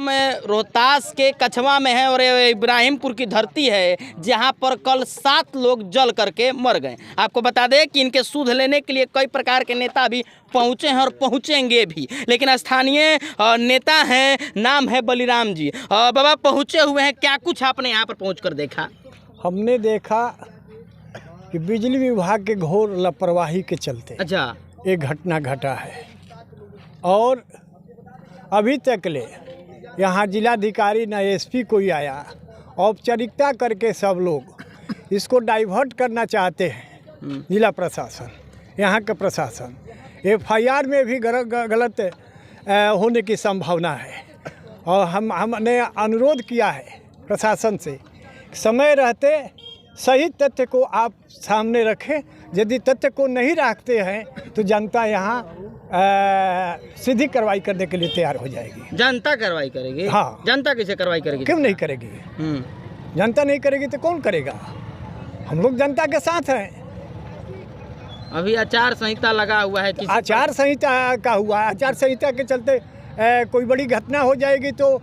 हम रोहतास के कछवा में हैं और ये इब्राहिमपुर की धरती है जहां पर कल 7 लोग जल करके मर गए। आपको बता दें कि इनके सूद लेने के लिए कई प्रकार के नेता भी पहुंचे हैं और पहुंचेंगे भी, लेकिन स्थानीय नेता हैं, नाम है बलिराम जी। बाबा पहुंचे हुए हैं, क्या कुछ आपने यहाँ पर पहुँच देखा? हमने देखा कि बिजली विभाग के घोर लापरवाही के चलते अच्छा, एक घटना घटा है और अभी तक ले यहाँ जिलाधिकारी न एसपी कोई आया। औपचारिकता करके सब लोग इसको डाइवर्ट करना चाहते हैं। जिला प्रशासन, यहाँ का प्रशासन एफआईआर में भी गलत होने की संभावना है और हमने अनुरोध किया है प्रशासन से, समय रहते सही तथ्य को आप सामने रखें। यदि तथ्य को नहीं रखते हैं तो जनता यहाँ सीधी कार्रवाई करने के लिए तैयार हो जाएगी। जनता कार्रवाई करेगी? हाँ। जनता कैसे कार्रवाई करेगी? क्यों नहीं करेगी? जनता नहीं करेगी तो कौन करेगा? हम लोग जनता के साथ हैं। अभी आचार संहिता लगा हुआ है। आचार संहिता का हुआ है, आचार संहिता के चलते कोई बड़ी घटना हो जाएगी तो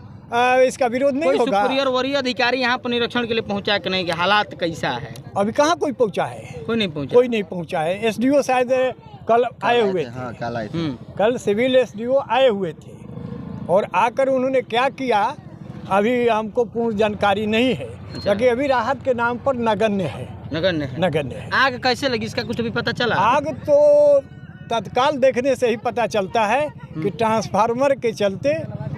इसका विरोध नहीं होगा। सुपीरियर वरीय अधिकारी यहाँ पर निरीक्षण के लिए पहुँचा कि नहीं, कि हालात कैसा है? अभी कहाँ कोई पहुँचा है? कोई नहीं पहुँचा। कोई नहीं पहुँचा है। एसडीओ शायद कल आए हुए थे। हाँ, कल सिविल एसडीओ आए हुए थे और आकर उन्होंने क्या किया अभी हमको पूर्ण जानकारी नहीं है। क्योंकि अभी राहत के नाम पर नगण्य है। नगण्य है। आग कैसे लगी इसका कुछ अभी पता चला? आग तो तत्काल देखने से ही पता चलता है कि ट्रांसफार्मर के चलते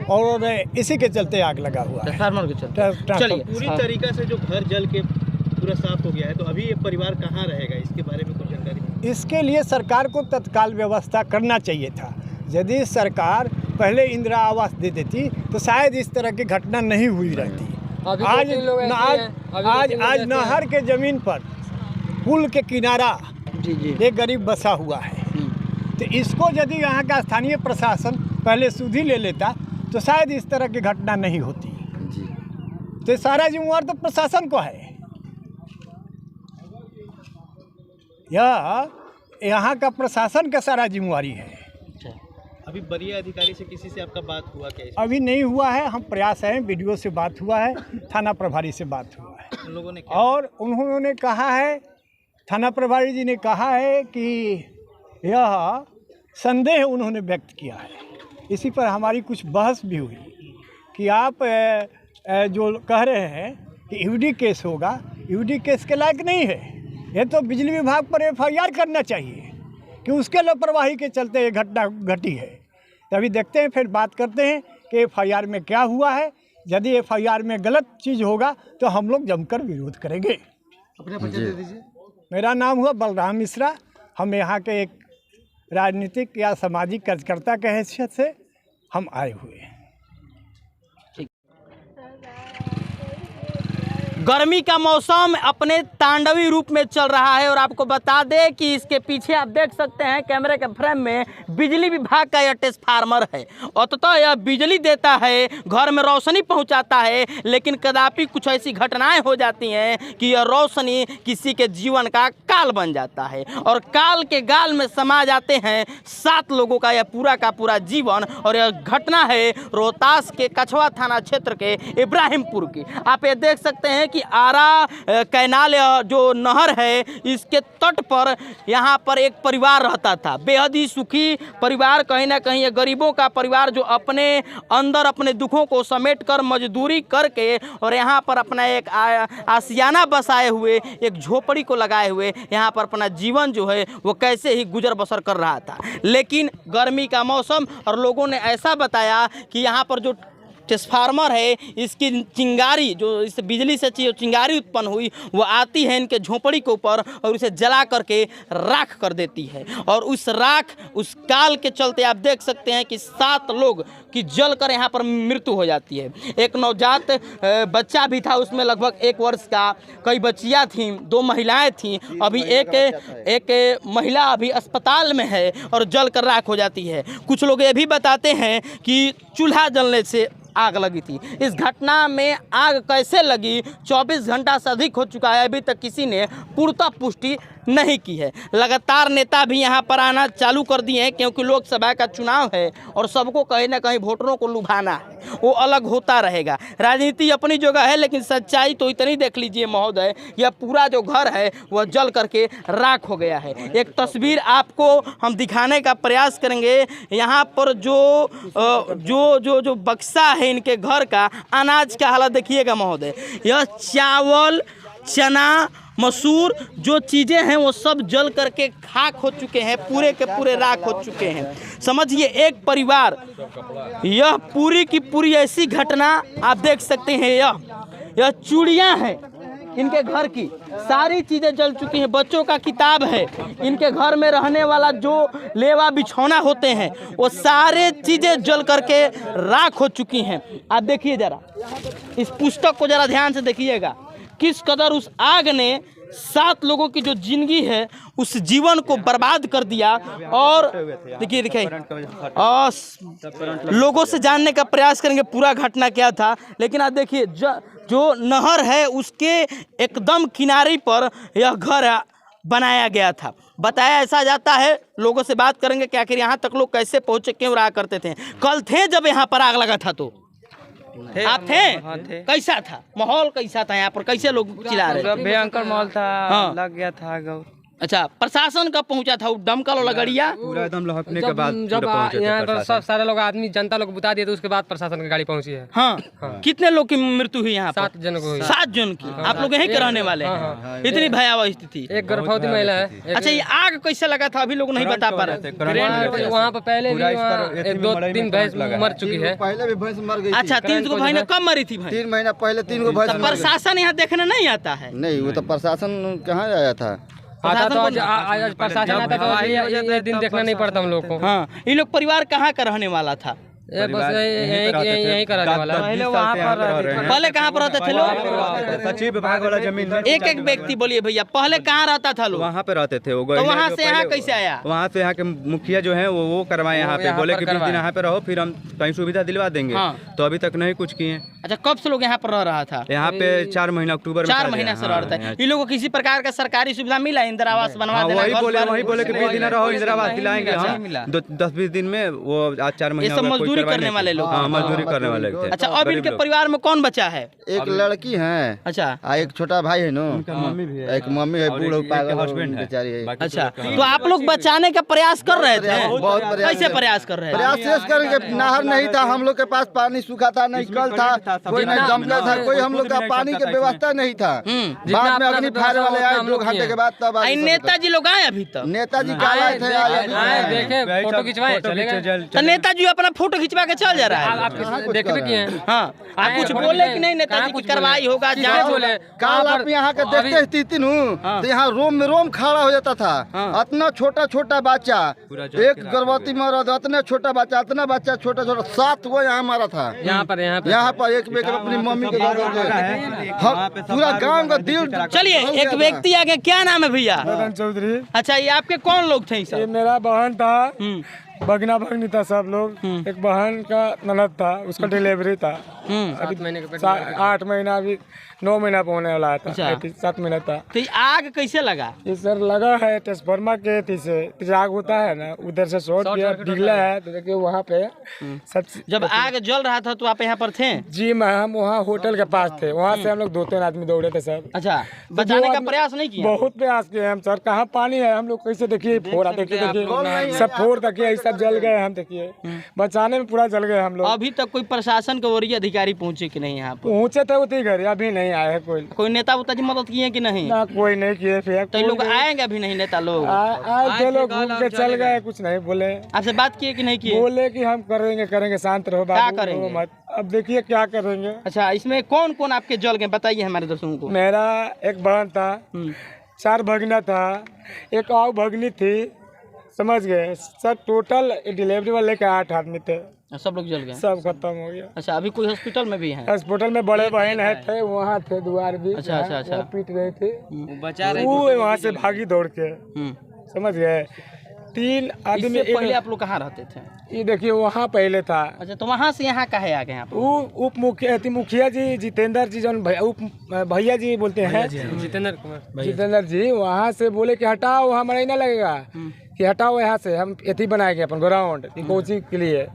और इसी के चलते आग लगा हुआ है। ट्रांसफार्मर के चलते। चलिए, पूरी तरीका से जो घर जल के पूरा साफ हो गया है तो अभी ये परिवार कहाँ रहेगा, इसके बारे में कुछ जानकारी? इसके लिए सरकार को तत्काल व्यवस्था करना चाहिए था। यदि सरकार पहले इंदिरा आवास दे देती तो शायद इस तरह की घटना नहीं हुई रहती। आज नहर के जमीन पर पुल के किनारा एक गरीब बसा हुआ है। तो इसको यदि यहाँ का स्थानीय प्रशासन पहले सुधी ले लेता तो शायद इस तरह की घटना नहीं होती। तो सारा जिम्मेवार तो प्रशासन को है। यह यहाँ का प्रशासन का सारा जिम्मेवारी है। अभी वरीय अधिकारी से किसी से आपका बात हुआ क्या? अभी नहीं हुआ है, हम प्रयास हैं। वीडियो से बात हुआ है, थाना प्रभारी से बात हुआ है। उन लोगों ने और उन्होंने कहा है, थाना प्रभारी जी ने कहा है कि यह संदेह उन्होंने व्यक्त किया है। इसी पर हमारी कुछ बहस भी हुई कि आप जो कह रहे हैं कि ईडी केस होगा, ईडी केस के लायक नहीं है। ये तो बिजली विभाग पर एफआईआर करना चाहिए कि उसके लापरवाही के चलते ये घटना घटी है। तभी देखते हैं, फिर बात करते हैं कि एफआईआर में क्या हुआ है। यदि एफआईआर में गलत चीज़ होगा तो हम लोग जमकर विरोध करेंगे। अपना परिचय दे दीजिए। मेरा नाम हुआ बलराम मिश्रा। हम यहाँ के एक राजनीतिक या सामाजिक कार्यकर्ता के हैसियत से हम आए हुए हैं। गर्मी का मौसम अपने तांडवी रूप में चल रहा है और आपको बता दें कि इसके पीछे आप देख सकते हैं कैमरे के फ्रेम में बिजली विभाग का यह ट्रांसफार्मर है। अतः यह बिजली देता है, घर में रोशनी पहुंचाता है, लेकिन कदापि कुछ ऐसी घटनाएं हो जाती हैं कि यह रोशनी किसी के जीवन का काल बन जाता है और काल के गाल में समा जाते हैं 7 लोगों का यह पूरा का पूरा जीवन। और यह घटना है रोहतास के कछवा थाना क्षेत्र के इब्राहिमपुर की। आप ये देख सकते हैं कि आरा कैनाल जो नहर है इसके तट पर यहाँ पर एक परिवार रहता था, बेहद ही सुखी परिवार। कहीं ना कहीं ये गरीबों का परिवार जो अपने अंदर अपने दुखों को समेट कर मजदूरी करके और यहाँ पर अपना एक आशियाना बसाए हुए, एक झोपड़ी को लगाए हुए यहाँ पर अपना जीवन जो है वो कैसे ही गुजर बसर कर रहा था। लेकिन गर्मी का मौसम और लोगों ने ऐसा बताया कि यहाँ पर जो ट्रांसफार्मर है इसकी चिंगारी, जो इस बिजली से चिंगारी उत्पन्न हुई वो आती है इनके झोपड़ी के ऊपर और उसे जला करके राख कर देती है। और उस राख, उस काल के चलते आप देख सकते हैं कि 7 लोग की जलकर यहाँ पर मृत्यु हो जाती है। एक नवजात बच्चा भी था, उसमें लगभग 1 वर्ष का, कई बच्चियाँ थीं, 2 महिलाएं थीं। अभी एक महिला अभी अस्पताल में है और जलकर राख हो जाती है। कुछ लोग ये भी बताते हैं कि चूल्हा जलने से आग लगी थी। इस घटना में आग कैसे लगी 24 घंटा से अधिक हो चुका है, अभी तक किसी ने पूर्णतः पुष्टि नहीं की है। लगातार नेता भी यहाँ पर आना चालू कर दिए हैं, क्योंकि लोकसभा का चुनाव है और सबको कहीं ना कहीं वोटरों को लुभाना है, वो अलग होता रहेगा। राजनीति अपनी जगह है, लेकिन सच्चाई तो इतनी देख लीजिए महोदय, यह पूरा जो घर है वह जल करके राख हो गया है। एक तस्वीर आपको हम दिखाने का प्रयास करेंगे। यहाँ पर जो बक्सा है इनके घर का, अनाज का हालत देखिएगा महोदय। यह चावल, चना, मसूर जो चीज़ें हैं वो सब जल करके खाक हो चुके हैं, पूरे के पूरे राख हो चुके हैं। समझिए एक परिवार, यह पूरी की पूरी ऐसी घटना आप देख सकते हैं। यह चूड़ियाँ हैं इनके घर की, सारी चीज़ें जल चुकी हैं। बच्चों का किताब है, इनके घर में रहने वाला जो लेवा बिछौना होते हैं वो सारे चीज़ें जल करके राख हो चुकी हैं। आप देखिए ज़रा इस पुस्तक को, ज़रा ध्यान से देखिएगा किस कदर उस आग ने 7 लोगों की जो जिंदगी है उस जीवन को बर्बाद कर दिया। और देखिए और लोगों से जानने का प्रयास करेंगे पूरा घटना क्या था। लेकिन आप देखिए जो नहर है उसके एकदम किनारे पर यह घर बनाया गया था। बताया ऐसा जाता है, लोगों से बात करेंगे कि आखिर यहाँ तक लोग कैसे पहुँचे, क्यों रहा करते थे। कल थे जब यहाँ पर आग लगा था तो आप थे? हाँ थे। कैसा था माहौल, कैसा था यहाँ पर, कैसे लोग चिल्ला रहे थे? भयंकर माहौल था। हाँ। लग गया था आग। अच्छा, प्रशासन कब पहुंचा था? दमकल वाला गाड़िया पूरा एकदम लहकने के बाद जब पूरा पहुंचे थे यहाँ पर प्रशासन। सब सारे लोग आदमी जनता लोग बुता दिए तो उसके बाद प्रशासन की गाड़ी पहुंची है। हाँ। कितने लोग की मृत्यु हुई यहाँ पर? 7 जन को हुई। 7 जन की। आप लोग यहीं के रहने वाले हैं? इतनी भयावह स्थिति। एक गर्भवती महिला है। अच्छा, ये आग कैसे लगा था अभी लोग नहीं बता पा रहे। वहाँ पर पहले भी 1-2-3 भैंस मर चुकी है। पहले भी भैंस मर गई। अच्छा, 3 को भाई कब मरी थी भाई? 3 महीना पहले 3 को भैंस मर गई। प्रशासन यहाँ देखने नहीं आता है? नहीं, वो तो प्रशासन कहाँ आया था। आता तो आज प्रशासन आता तो ये दिन देखना नहीं पड़ता हम लोग को। हाँ, ये लोग परिवार कहाँ का रहने वाला था? ये बस यही कराने वाला। पहले वहाँ पर पहले कहाँ पर रहते थे लोग? सचिव विभाग वाला जमीन में एक एक व्यक्ति बोलिए भैया, पहले कहाँ रहता था लोग? वहाँ पे रहते थे। वो तो वहाँ से यहाँ कैसे आया? वहाँ से यहाँ के मुखिया जो है वो करवाए यहाँ पे, बोले कि 20 दिन यहाँ पे रहो फिर हम कहीं सुविधा दिलवा देंगे। हाँ। तो अभी तक नहीं कुछ किए। अच्छा, कब से लोग यहाँ पर रह रहा था? यहाँ पे 4 महीना अक्टूबर में 4 महीना से रहता है। इन लोगों को किसी प्रकार का सरकारी सुविधा मिला? इंदिरा आवास बनवा देना? वही बोले कि 20 दिन रहो, इंदिरा आवास दिलाएंगे हम। 10-20 दिन में वो आज 4 महीना ये सब मजदूरी करने वाले लोग। हाँ, मजदूरी करने वाले थे। अच्छा, अब इनके परिवार में कौन बचा है? एक लड़की है। अच्छा, एक छोटा भाई है नो। मम्मी भी है, एक मम्मी है, बूढ़ा पागल हस्बैंड है बेचारी है। अच्छा, तो आप लोग बचाने का प्रयास कर रहे थे? बहुत प्रयास। कैसे प्रयास कर रहे थे? प्रयास शेष करेंगे। नहर नहीं था, हम लोग के पास पानी सूखा था, नहीं कल था, कोई नहीं दमकल था, कोई हम लोग का पानी की व्यवस्था नहीं था। बाद में अग्नि फायर वाले आए 2 घंटे के बाद, तब नेताजी लोग आए अभी तक? नेताजी का आए थे। देखे फोटो खिंचवाए चले गए। तो नेताजी अपना फोटो खिंचवा के चल जा रहा है। आप देखबे किए हैं? हाँ, आप कुछ बोले कि नहीं नेताजी की कार्रवाई होगा? जांच बोले काल आप यहाँ के देखते स्थिति तो यहाँ रोम में रोम खड़ा हो जाता था। इतना छोटा छोटा बच्चा, एक गर्भवती मरद, इतना छोटा बच्चा, इतना बच्चा छोटा छोटा 7 वो यहाँ मारा था। यहाँ पर एक व्यक्ति अपनी मम्मी के घर पूरा गांव का दिल। चलिए, एक व्यक्ति आगे, क्या नाम है भैया? चौधरी। अच्छा, ये आपके कौन लोग थे? ये मेरा बहन था, बगना भगनी था सब लोग। एक बहन का ननद था, उसका डिलीवरी था। 7 महीने के 8 महीना, अभी 9 महीना पहुंचने वाला था। अच्छा। 7 महीना था। तो ये आग कैसे लगा? ये सर लगा है ट्रांसफार्मर के थी से आग होता है ना, उधर से शॉर्ट किया, डिगला है। तो देखिए वहाँ पे सब। जब आग जल रहा था तो आप यहाँ पर थे? जी मैं, हम वहाँ होटल के पास थे। वहाँ से हम लोग 2-3 आदमी दौड़े थे सब। अच्छा, बचाने का प्रयास नहीं किया? बहुत प्रयास किए हम सर। कहाँ पानी है, हम लोग कैसे देखिए फोड़ा, देखिए सब फोड़ देखिए, सब जल गए। हम देखिए बचाने में पूरा जल गए हम लोग। अभी तक कोई प्रशासन के वरीय अधिकारी पहुँचे कि नहीं यहाँ पर? पहुँचे थे उतनी घर, अभी नहीं आए हैं कोई। नेता उता जी मदद किए कि नहीं? ना, कोई नहीं किए। फिर तो लोग आएंगे अभी नहीं? नेता लोग आए थे, लोग घूम के चल गए, कुछ नहीं बोले। आपसे बात किए कि नहीं किए? बोले कि हम करेंगे, शांत रहो बाबू, क्या करेंगे? मत। अब देखिए क्या करेंगे। अच्छा, इसमें कौन कौन आपके जल गए बताइए हमारे दर्शकों को। मेरा एक बहन था, 4 भगना था, एक और भगनी थी, समझ गए। सब टोटल डिलीवरी वाले के 8 आदमी थे। सब लोग जल गए? सब खत्म हो गया। अच्छा, अभी कोई हॉस्पिटल में भी है? हॉस्पिटल में बड़े बहन है थे, वहाँ थे द्वार भी। अच्छा, अच्छा, अच्छा। पीट रहे थे, बचा रहे वो वहाँ से भागी दौड़ के, समझ गए। 3 आदमी। इससे पहले आप लोग कहाँ रहते थे? ये देखिए वहाँ पहले था। अच्छा, तो वहाँ से यहाँ काहे आ गए आप? उप मुखिया जी जितेंद्र जी, जो उप भैया जी बोलते हैं, जितेंद्र जी वहाँ से बोले कि हटाओ, वहाँ महीना लगेगा, कि हटाओ यहाँ से, हम एथी बनाएंगे अपन ग्राउंड कोचिंग के लिए।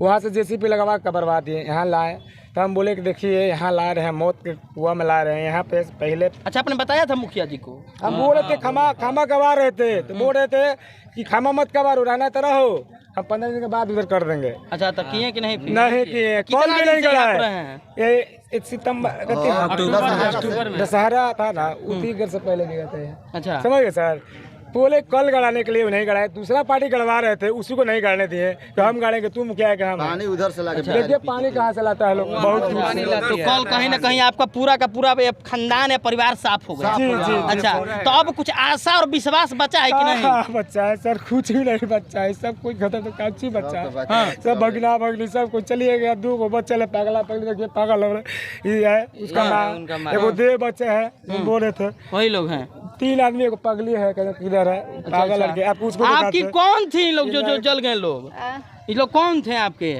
वहाँ से जेसीपी लगवा कर बर्बाद दिए, यहाँ लाए। तो हम बोले कि देखिए यहाँ ला रहे हैं, मौत के कुआं में ला रहे हैं यहाँ पे पहले। अच्छा, आपने बताया था मुखिया जी को? हम बोल रहे थे खामा कवा रहे थे, तो बोल रहे थे कि खामा मत कवारो, रहना तो रहो, हम 15 दिन के बाद उधर कर देंगे। अच्छा, तो किए कि नहीं? नहीं किए, कॉल भी नहीं करा है। ये 1 सितंबर दशहरा था ना, उसी घर से पहले भी गए थे। अच्छा, समझ गए सर? बोले कल गड़ाने के लिए नहीं गड़ाए, दूसरा पार्टी गड़वा रहे थे, उसी को नहीं गड़ने दिए, तो हम गड़ेंगे, तुम क्या है कि हम पानी उधर से लाके देखिए पानी कहाँ से लाता है लोग, बहुत तो कल कहीं ना कहीं आपका पूरा का पूरा खानदान या परिवार साफ हो गया। जी जी। अच्छा, तो अब कुछ आशा और विश्वास बचा है कि नहीं? बच्चा है सर, कुछ भी नहीं बच्चा है, सब कुछ खत्म, तो काची बच्चा है, सब भगना भगनी सब कुछ चलिए गया। 2 बच्चे ले पागला पगली, देखिए पागल हो रहे, ये है उसका नाम, एगो 2 बच्चे हैं, बोल रहे थे वही लोग हैं। 3 आदमी, एगो पगली है, किधर है पागल लड़के। आप उसको आपकी कौन थी लोग जो जल गए लोग? ये लोग कौन थे आपके?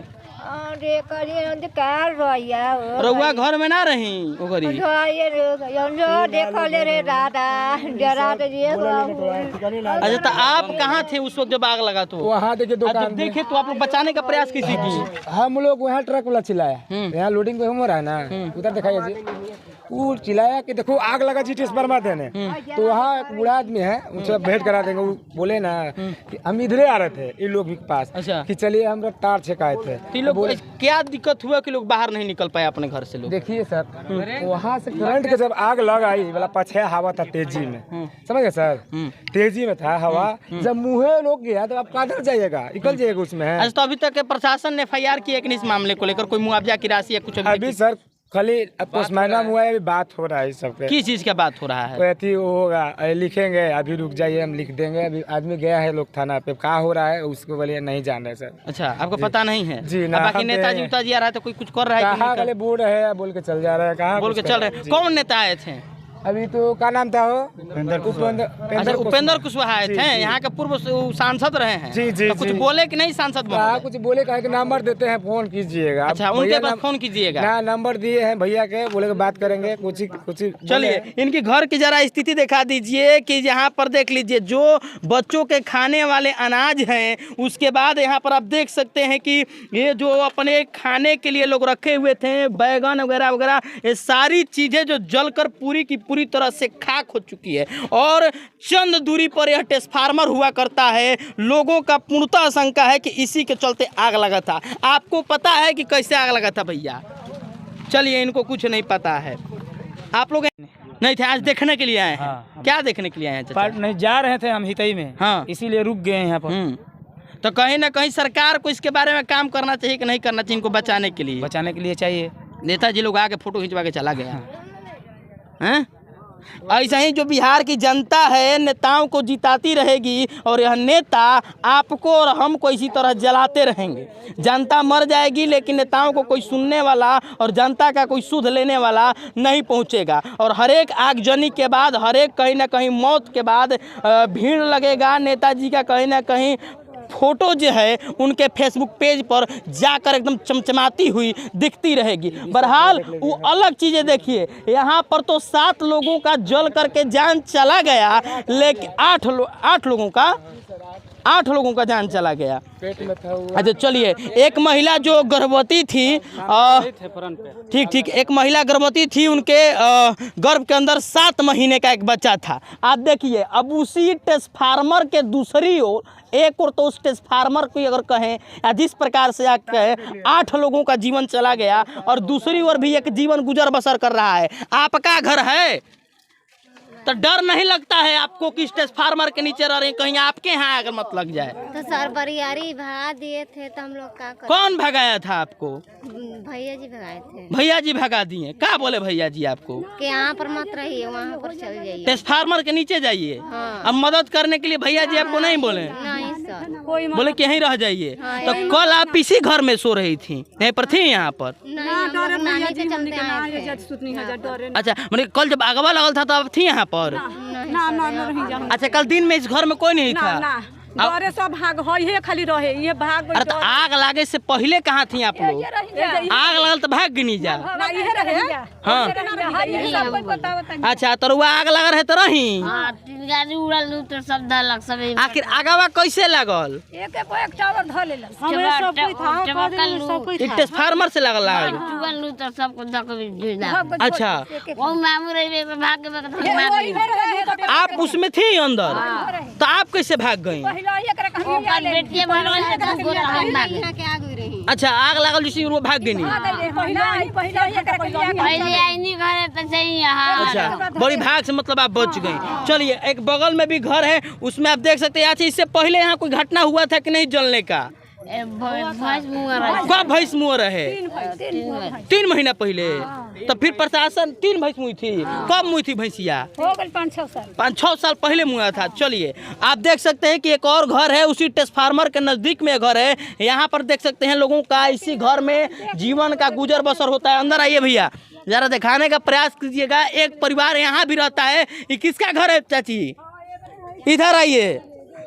रउआ घर में ना रही? अच्छा, तो आप कहाँ थे उस वक्त जब आग लगा? तो वहाँ देखिए दुकान देखे तो आप लोग बचाने का प्रयास किसी की? हम लोग वहाँ ट्रक वाला चिल्लाया, यहाँ लोडिंग पे हो रहा है ना, उधर दिखाइए जी, वो चिल्लाया कि देखो आग लगा जी ट्रांसफार्मर देने। तो वहाँ एक बूढ़ा आदमी है, उनसे भेंट करा देंगे। वो बोले ना कि हम इधरे आ रहे थे इन लोग के पास। अच्छा, कि चलिए हम तार छेकाए थे। तो लोग क्या दिक्कत हुआ कि लोग बाहर नहीं निकल पाए अपने घर से? लोग देखिए सर, वहाँ से करंट के जब आग लग आई वाला पछे हवा था तेजी में, समझ गए सर, तेजी में था हवा, जब मुँहे लोग गया तो आप कहाँ जाइएगा, निकल जाइएगा उसमें। अच्छा, तो अभी तक प्रशासन ने FIR की है कि नहीं इस मामले को लेकर? कोई मुआवजा की राशि या कुछ? अभी सर खाली पोस्टमार्टम हुआ है, अभी बात हो रहा है इस सब। किस चीज का बात हो रहा है? अथी होगा, लिखेंगे, अभी रुक जाइए, हम लिख देंगे। अभी आदमी गया है लोग थाना पे, क्या हो रहा है उसको बोलिए नहीं जान रहे सर। अच्छा, आपको पता नहीं है? जी ना। बाकी नेताजी उताजी आ रहा है तो कोई कुछ कर रहा है? कहाँ बोल रहे हैं, बोल के चल जा रहा है, कहाँ बोल के चल रहे हैं? कौन नेता आए थे अभी? तो क्या नाम था वो? अच्छा, उपेंद्र कुशवाहा आए थे, यहाँ के पूर्व सांसद रहे हैं। जी जी। तो कुछ बोले कि नहीं सांसद? कुछ बोले, कहा कि नंबर देते हैं, फोन कीजिएगा। अच्छा, उनके पास फोन कीजिएगा ना, नंबर दिए हैं भैया के, बोले बात करेंगे कुछ। चलिए, इनकी घर की जरा स्थिति दिखा दीजिए कि यहाँ पर देख लीजिए, जो बच्चों के खाने वाले अनाज हैं, उसके बाद यहाँ पर आप देख सकते हैं कि ये जो अपने खाने के लिए लोग रखे हुए थे, बैगन वगैरह वगैरह, ये सारी चीजें जो जलकर पूरी की पूरी तरह से खाक हो चुकी है। और चंद दूरी पर यह ट्रांसफार्मर हुआ करता है। लोगों का पूर्णतः आशंका है कि इसी के चलते आग लगा था। आपको पता है कि कैसे आग लगा था भैया? चलिए, इनको कुछ नहीं पता है। आप लोग नहीं थे, आज देखने के लिए आए हैं? हाँ। क्या देखने के लिए आए हैं? नहीं, जा रहे थे हम हितई में। हाँ, इसीलिए रुक गए यहाँ पर। तो कहीं ना कहीं सरकार को इसके बारे में काम करना चाहिए कि नहीं करना चाहिए? इनको बचाने के लिए? बचाने के लिए चाहिए। नेताजी लोग आके फोटो खिंचवा के चला गया हैं? ऐसा ही जो बिहार की जनता है नेताओं को जिताती रहेगी, और यह नेता आपको और हमको इसी तरह जलाते रहेंगे। जनता मर जाएगी, लेकिन नेताओं को कोई सुनने वाला और जनता का कोई सुध लेने वाला नहीं पहुंचेगा। और हर एक आगजनी के बाद, हर एक कहीं ना कहीं मौत के बाद भीड़ लगेगा। नेताजी का कहीं ना कहीं फोटो जो है उनके फेसबुक पेज पर जाकर एकदम चमचमाती हुई दिखती रहेगी। बहरहाल वो अलग चीज़ें देखिए, यहाँ पर तो 7 लोगों का जल करके जान चला गया, लेकिन 8 लोगों का जान चला गया। अच्छा, चलिए, एक महिला जो गर्भवती थी, ठीक, एक महिला गर्भवती थी, उनके गर्भ के अंदर 7 महीने का एक बच्चा था। आप देखिए, अब उसी ट्रांसफार्मर के दूसरी ओर, एक और तो उस ट्रांसफार्मर को अगर कहें या जिस प्रकार से आप कहें, 8 लोगों का जीवन चला गया, और दूसरी ओर भी एक जीवन गुजर बसर कर रहा है। आपका घर है तो डर नहीं लगता है आपको कि ट्रांसफार्मर के नीचे रह रहे हैं, कहीं आपके यहाँ अगर मत लग जाए? तो सर बरियारी भगा दिए थे, तो हम लोग क्या करें? कौन भगाया था आपको? भैया जी भगाए थे। भैया जी भगा दिए? क्या बोले भैया जी आपको? कि यहाँ पर मत रहिए, वहाँ पर चल जाइए, ट्रांसफार्मर के नीचे जाइए। हाँ। अब मदद करने के लिए भैया जी आपको नहीं बोले? नहीं सर, बोले कि यहीं रह जाइए। हाँ, तो कल आप इसी घर में सो रही थी, यहीं पर थी यहाँ पर? नहीं, हम लोग नानी के चलते आए थे। अच्छा, मतलब कल जब आगवा लगल था तो आप थी यहाँ पर? अच्छा, कल दिन में इस घर में कोई नहीं था? डरे सब भाग है खाली रहे ये भाग। अरे तो आग लागे से पहले कहाँ थी आप लोग? आग लगल तो भाग गनी जा। हाँ अच्छा तो आग लगा रहे तो रही गाड़ी उड़ल तो सब धलक सब। आखिर आगवा कैसे लगल? एक टावर धो लेलस हमें सब कोई था ट्रांसफार्मर से लगल आग। चुगल तो सब को धक। अच्छा वो मामू रे भाग के आप उसमें थी अंदर तो आप कैसे भाग गई? बेटिया अच्छा आग लगल जिससे वो भाग गई। पहले आईनी घर तो सही यहाँ। अच्छा बड़ी भाग से मतलब आप बच गई। चलिए एक बगल में भी घर है उसमें आप देख सकते हैं। अच्छा इससे पहले यहाँ कोई घटना हुआ था कि नहीं जलने का? कब भैंस मुँह रहे? 3 महीना पहले। तो फिर प्रशासन 3 भैंस मुँह थी। कब मुँह थी भैंसिया? 5-6 साल पहले मुँह था। चलिए आप देख सकते हैं कि एक और घर है उसी ट्रांसफार्मर के नज़दीक में घर है। यहाँ पर देख सकते हैं लोगों का इसी घर में जीवन का गुजर बसर होता है। अंदर आइए भैया जरा दिखाने का प्रयास कीजिएगा। एक परिवार यहाँ भी रहता है। ये किसका घर है चाची? इधर आइए।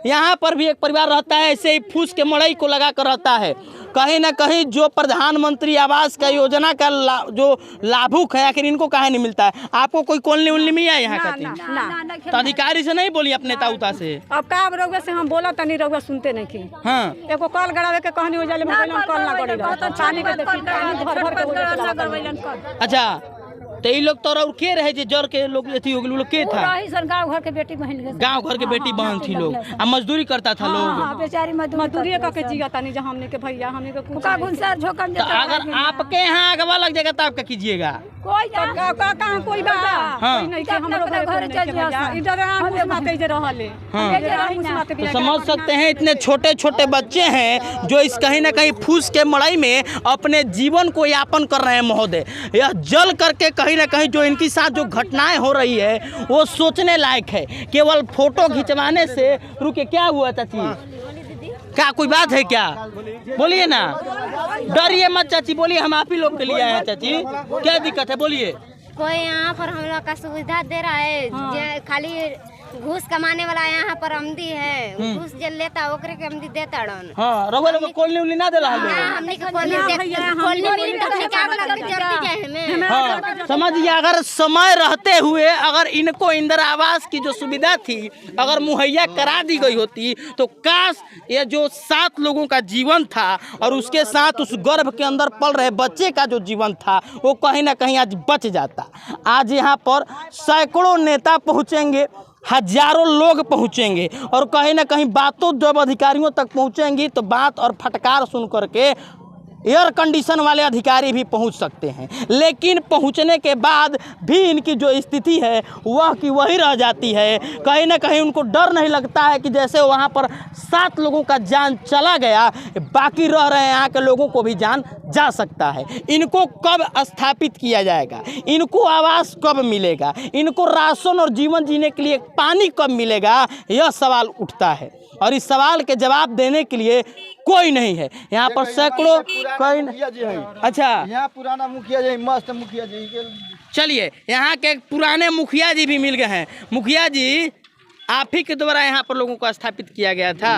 यहाँ पर भी एक परिवार रहता है ऐसे ही फूस के मड़ई को लगा कर रहता है। कहीं ना कहीं जो प्रधानमंत्री आवास का योजना का जो लाभुक है आखिर इनको कहाँ नहीं मिलता है? आपको कोई कॉलोनी उलनी में है यहाँ का? तो अधिकारी से नहीं बोली अपने ताऊता से? अब का रउआ से हम बोला तनी रउआ सुनते नहीं की। हाँ एगो कॉल गड़ावे के कहनी हो जाले कॉल ना गड़ेगा पानी के देखी पानी भर भर के। अच्छा तो ये लोग तो और के रहे जे जर के लोग अथी हो लोग के था? गाँव घर के बेटी बहन गांव घर के बेटी बहन थी लोग आ मजदूरी करता था लोग। बेचारी मजदूरी करके जिया तनी जब हमने के भैया हमने के कुका गुंसार झोकन तो अगर आपके यहाँ आगवा लग जाएगा तो आप क्या कीजिएगा? कोई कहां कोई बा कोई नहीं के हमरो घर चल जा इधर आंख माते जे रहले। तो समझ सकते हैं इतने छोटे छोटे बच्चे हैं जो इस कहीं ना कहीं फूस के मड़ई में अपने जीवन को यापन कर रहे हैं। महोदय यह जल करके कहीं ना कहीं जो इनके साथ जो घटनाएं हो रही है वो सोचने लायक है। केवल फोटो खिंचवाने से रुके क्या हुआ चाची? क्या कोई बात है क्या? बोलिए ना, डरिए मत चाची, बोलिए हम आप ही लोग के लिए आए हैं चाची। क्या दिक्कत है बोलिए। कोई यहाँ पर हम लोग का सुविधा दे रहा है खाली घूस कमाने वाला यहाँ पर आमदी है। घूस जल लेता ओकरे के आमदी देता डन। हां रउआ लोग कॉलोनी उली ना देला हम हमने के कॉलोनी मिली तो क्या लगती जरूरत है हमें। हां समझिए अगर समय रहते हुए अगर इनको इंदिरा आवास की जो सुविधा थी अगर मुहैया करा दी गई होती तो काश ये जो 7 लोगों का जीवन था और उसके साथ उस गर्भ के अंदर पल रहे बच्चे का जो जीवन था वो कहीं ना कहीं आज बच जाता। आज यहाँ पर सैकड़ों नेता पहुँचेंगे, हजारों लोग पहुंचेंगे और कहीं ना कहीं बातों जब अधिकारियों तक पहुंचेंगी तो बात और फटकार सुन करके एयर कंडीशन वाले अधिकारी भी पहुंच सकते हैं। लेकिन पहुंचने के बाद भी इनकी जो स्थिति है वह की वही रह जाती है। कहीं ना कहीं उनको डर नहीं लगता है कि जैसे वहां पर 7 लोगों का जान चला गया बाकी रह रहे यहाँ के लोगों को भी जान जा सकता है। इनको कब स्थापित किया जाएगा? इनको आवास कब मिलेगा? इनको राशन और जीवन जीने के लिए पानी कब मिलेगा? यह सवाल उठता है और इस सवाल के जवाब देने के लिए कोई नहीं है। यहाँ पर सैकड़ों अच्छा यहाँ पुराना मुखिया जी मस्त मुखिया जी। चलिए यहाँ के पुराने मुखिया जी भी मिल गए हैं। मुखिया जी आप ही के द्वारा यहाँ पर लोगों को स्थापित किया गया था?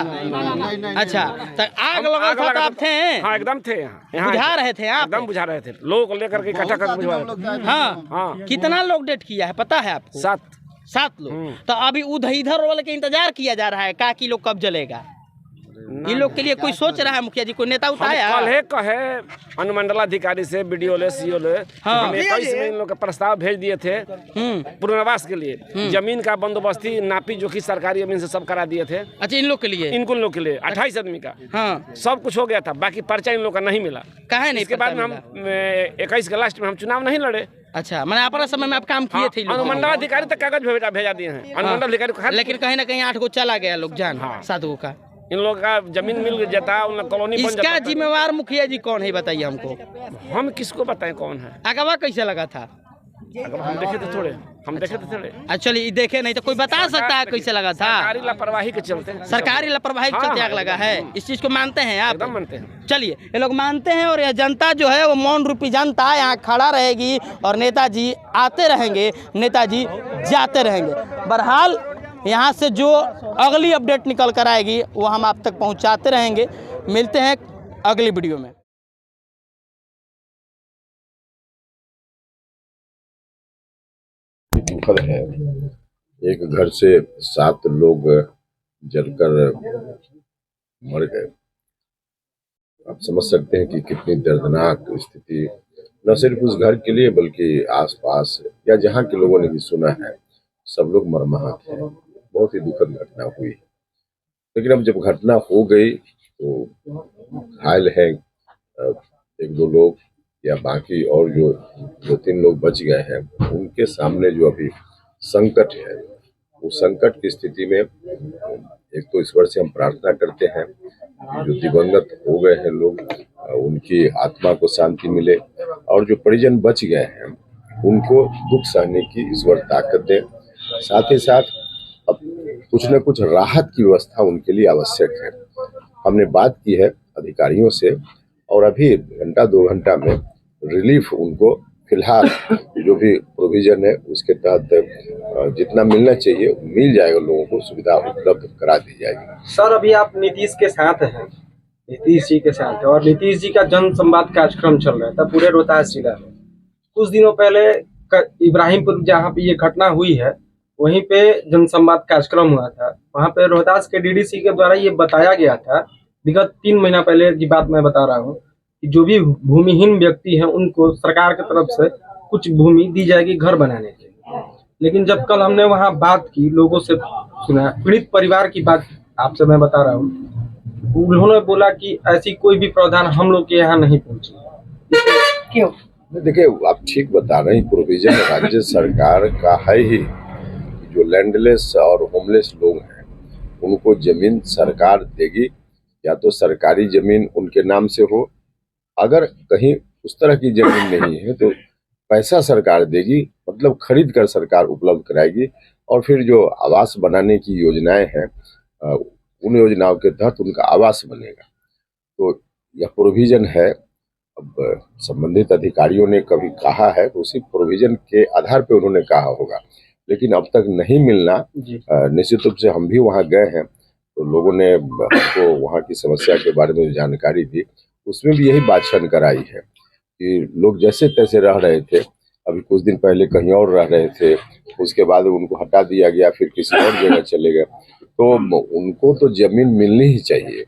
अच्छा तो आग लगा था तो आप थे? हाँ एकदम थे यहाँ बुझा रहे थे आप? एकदम बुझा रहे थे। लोग लेकर के इकट्ठा कर बुझवा रहे थे। हाँ कितना लोग डेट किया है पता है आपको? 7 लोग। तो अभी इधर वाले के इंतजार किया जा रहा है का कि लोग कब जलेगा? इन लोग के लिए कोई सोच रहा है मुखिया जी? कोई नेता उठाया? कल कहे अनुमंडलाधिकारी से बीडीओ ले सीओ ले हम 21 में इन लोग का प्रस्ताव भेज दिए थे पुनर्वास के लिए। जमीन का बंदोबस्ती नापी जोखी सरकारी जमीन से सब करा दिए थे। अच्छा इन लोग के लिए? इनको लोग के लिए 28 आदमी का हाँ सब कुछ हो गया था। बाकी पर्चा इन लोग का नहीं मिला। कहा नहीं? इसके बाद में हम 21 के लास्ट में हम चुनाव नहीं लड़े। अच्छा मैंने अपना समय में आप काम किए थे? अनुमंडलाधिकारी तक कागज भेजा दिए हैं अनुमंडलाधिकारी। लेकिन कहीं ना कहीं 8 को चला गया लोग जान 7 को का। इन लोग का जमीन मिल जाता उन कॉलोनी बन जाता। इसका जिम्मेवार मुखिया जी कौन है बताइए हमको। हम किसको बताएं कौन है? अगवा कैसे लगा था? हम देखे थे थोड़े। चलिए देखे नहीं तो कोई बता सकता है कैसे लगा था? सरकारी लापरवाही के चलते आग लगा है। इस चीज को मानते हैं आप? एकदम मानते हैं। चलिए ये लोग मानते हैं और यह जनता जो है वो मौन रूपी जनता यहाँ खड़ा रहेगी और नेताजी आते रहेंगे, नेताजी जाते रहेंगे। बहरहाल यहाँ से जो अगली अपडेट निकल कर आएगी वो हम आप तक पहुँचाते रहेंगे। मिलते हैं अगली वीडियो में। दुखद है, एक घर से 7 लोग जलकर मर गए। आप समझ सकते हैं कि कितनी दर्दनाक स्थिति न सिर्फ उस घर के लिए बल्कि आसपास या जहाँ के लोगों ने भी सुना है, सब लोग मर्माहत हैं। बहुत ही दुखद घटना हुई। लेकिन अब जब घटना हो गई तो घायल हैं 1-2 लोग या बाकी और जो 2-3 लोग बच गए हैं, उनके सामने जो अभी संकट है, उस संकट की स्थिति में एक तो ईश्वर से हम प्रार्थना करते हैं कि जो दिवंगत हो गए हैं लोग, उनकी आत्मा को शांति मिले, और जो परिजन बच गए हैं उनको दुख सहने की ईश्वर ताकत दे। साथ ही साथ अब कुछ न कुछ राहत की व्यवस्था उनके लिए आवश्यक है। हमने बात की है अधिकारियों से और अभी 1-2 घंटा में रिलीफ उनको फिलहाल जो भी प्रोविजन है उसके तहत जितना मिलना चाहिए मिल जाएगा, लोगों को सुविधा उपलब्ध करा दी जाएगी। सर, अभी आप नीतीश के साथ हैं, नीतीश जी के साथ है, और नीतीश जी का जन संवाद कार्यक्रम चल रहा था पूरे रोहतास जिला में। कुछ दिनों पहले इब्राहिमपुर जहाँ पे ये घटना हुई है वहीं पे जन संवाद कार्यक्रम हुआ था। वहाँ पे रोहतास के डीडीसी के द्वारा ये बताया गया था, विगत 3 महीना पहले की बात मैं बता रहा हूँ, कि जो भी भूमिहीन व्यक्ति हैं उनको सरकार की तरफ से कुछ भूमि दी जाएगी घर बनाने के। लेकिन जब कल हमने वहाँ बात की, लोगों से सुना, पीड़ित परिवार की बात आपसे मैं बता रहा हूँ, उन्होंने बोला कि ऐसी कोई भी प्रावधान हम लोग के यहाँ नहीं पहुँची। क्यों? देखिए, आप ठीक बता रहे हैं, प्रोविजन राज्य सरकार का है ही। जो लैंडलेस और होमलेस लोग हैं उनको जमीन सरकार देगी, या तो सरकारी जमीन उनके नाम से हो, अगर कहीं उस तरह की जमीन नहीं है तो पैसा सरकार देगी, मतलब खरीद कर सरकार उपलब्ध कराएगी। और फिर जो आवास बनाने की योजनाएं हैं उन योजनाओं के तहत उनका आवास बनेगा। तो यह प्रोविजन है। अब संबंधित अधिकारियों ने कभी कहा है तो उसी प्रोविजन के आधार पे उन्होंने कहा होगा, लेकिन अब तक नहीं मिलना। निश्चित रूप से हम भी वहाँ गए हैं तो लोगों ने हमको वहाँ की समस्या के बारे में जानकारी दी, उसमें भी यही बात शंकर आई है कि लोग जैसे तैसे रह रहे थे। अभी कुछ दिन पहले कहीं और रह रहे थे, उसके बाद उनको हटा दिया गया, फिर किसी और जगह चले गए। तो उनको तो जमीन मिलनी ही चाहिए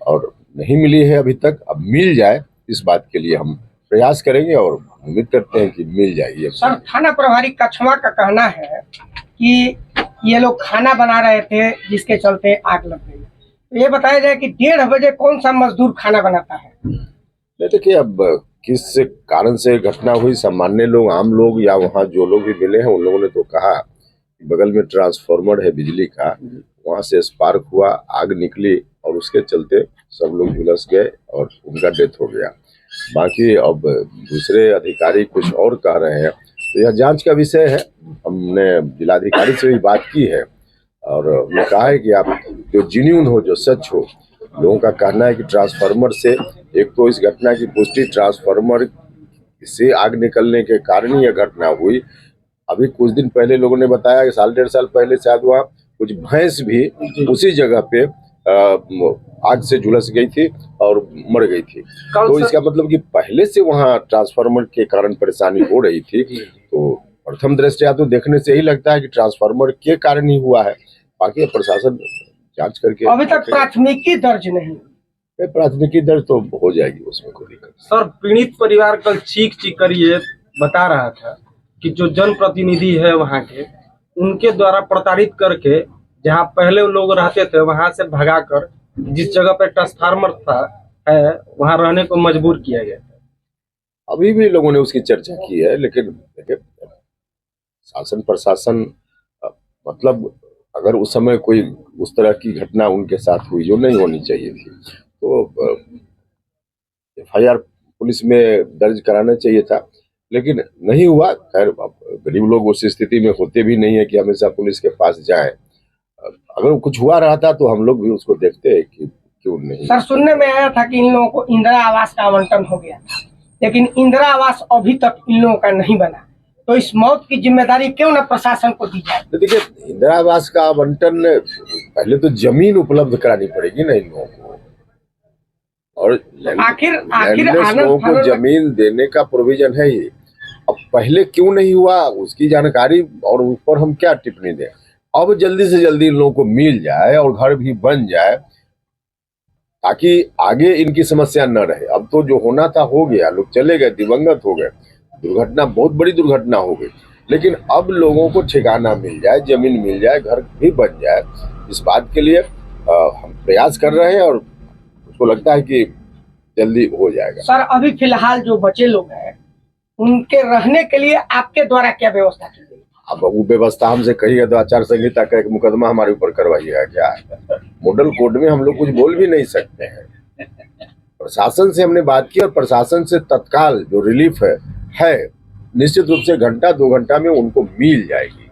और नहीं मिली है अभी तक। अब मिल जाए, इस बात के लिए हम प्रयास करेंगे और उम्मीद करते हैं कि मिल जाएगी। सर, थाना प्रभारी कछवा का कहना है कि ये लोग खाना बना रहे थे जिसके चलते आग लग गई। तो ये बताया जाए कि 1:30 बजे कौन सा मजदूर खाना बनाता है? नहीं, देखिए, अब किस कारण से घटना हुई, सामान्य लोग, आम लोग या वहाँ जो लोग भी मिले हैं उन लोगों ने तो कहा बगल में ट्रांसफार्मर है बिजली का, वहाँ से स्पार्क हुआ, आग निकली और उसके चलते सब लोग झुलस गए और उनका डेथ हो गया। बाकी अब दूसरे अधिकारी कुछ और कह रहे हैं, तो यह जांच का विषय है। हमने जिलाधिकारी से भी बात की है और उन्होंने कहा है कि आप जो जेन्युइन हो, जो सच हो। लोगों का कहना है कि ट्रांसफार्मर से, एक तो इस घटना की पुष्टि ट्रांसफार्मर से आग निकलने के कारण ही यह घटना हुई। अभी कुछ दिन पहले लोगों ने बताया कि 1.5 साल पहले शायद वहाँ कुछ भैंस भी उसी जगह पे आग से झुलस गई थी और मर गई थी। तो इसका मतलब कि पहले से वहाँ ट्रांसफार्मर के कारण परेशानी हो रही थी। तो प्रथम दृष्टया तो देखने से यही लगता है कि ट्रांसफार्मर के कारण ही हुआ है। बाकी प्रशासन जांच करके, अभी तक प्राथमिकी दर्ज नहीं। प्राथमिकी दर्ज तो हो जाएगी, उसमें कोई दिक्कत। सर, पीड़ित परिवार कल चीख कर ये बता रहा था कि जो जनप्रतिनिधि है वहाँ के, उनके द्वारा प्रताड़ित करके जहाँ पहले लोग रहते थे वहाँ से भगाकर जिस जगह पे ट्रांसफार्मर था है वहाँ रहने को मजबूर किया गया। अभी भी लोगों ने उसकी चर्चा की है, लेकिन शासन प्रशासन, मतलब अगर उस समय कोई उस तरह की घटना उनके साथ हुई जो नहीं होनी चाहिए थी तो FIR पुलिस में दर्ज कराना चाहिए था, लेकिन नहीं हुआ। खैर, गरीब लोग उस स्थिति में होते भी नहीं है कि हमेशा पुलिस के पास जाए। अगर कुछ हुआ रहा था तो हम लोग भी उसको देखते हैं कि क्यों नहीं। सर, सुनने में आया था कि इन लोगों को इंदिरा आवास का आवंटन हो गया था, लेकिन इंदिरा आवास अभी तक इन लोगों का नहीं बना। तो इस मौत की जिम्मेदारी क्यों न प्रशासन को दी जाए? तो देखिए, इंदिरा आवास का आवंटन पहले तो जमीन उपलब्ध करानी पड़ेगी ना इन लोगों को, और आखिर लोगों को जमीन देने का प्रोविजन है ये। अब पहले क्यों नहीं हुआ उसकी जानकारी और उस पर हम क्या टिप्पणी दें। अब जल्दी से जल्दी इन लोगों को मिल जाए और घर भी बन जाए ताकि आगे इनकी समस्या न रहे। अब तो जो होना था हो गया, लोग चले गए, दिवंगत हो गए, दुर्घटना बहुत बड़ी दुर्घटना हो गई। लेकिन अब लोगों को ठिकाना मिल जाए, जमीन मिल जाए, घर भी बन जाए, इस बात के लिए हम प्रयास कर रहे हैं और उसको लगता है कि जल्दी हो जाएगा। सर, अभी फिलहाल जो बचे लोग हैं उनके रहने के लिए आपके द्वारा क्या व्यवस्था की गई? अब वो व्यवस्था हमसे कहिए तो आचार संहिता का एक मुकदमा हमारे ऊपर करवाइएगा क्या? मॉडल कोड में हम लोग कुछ बोल भी नहीं सकते हैं। प्रशासन से हमने बात की और प्रशासन से तत्काल जो रिलीफ है निश्चित रूप से घंटा 2 घंटा में उनको मिल जाएगी।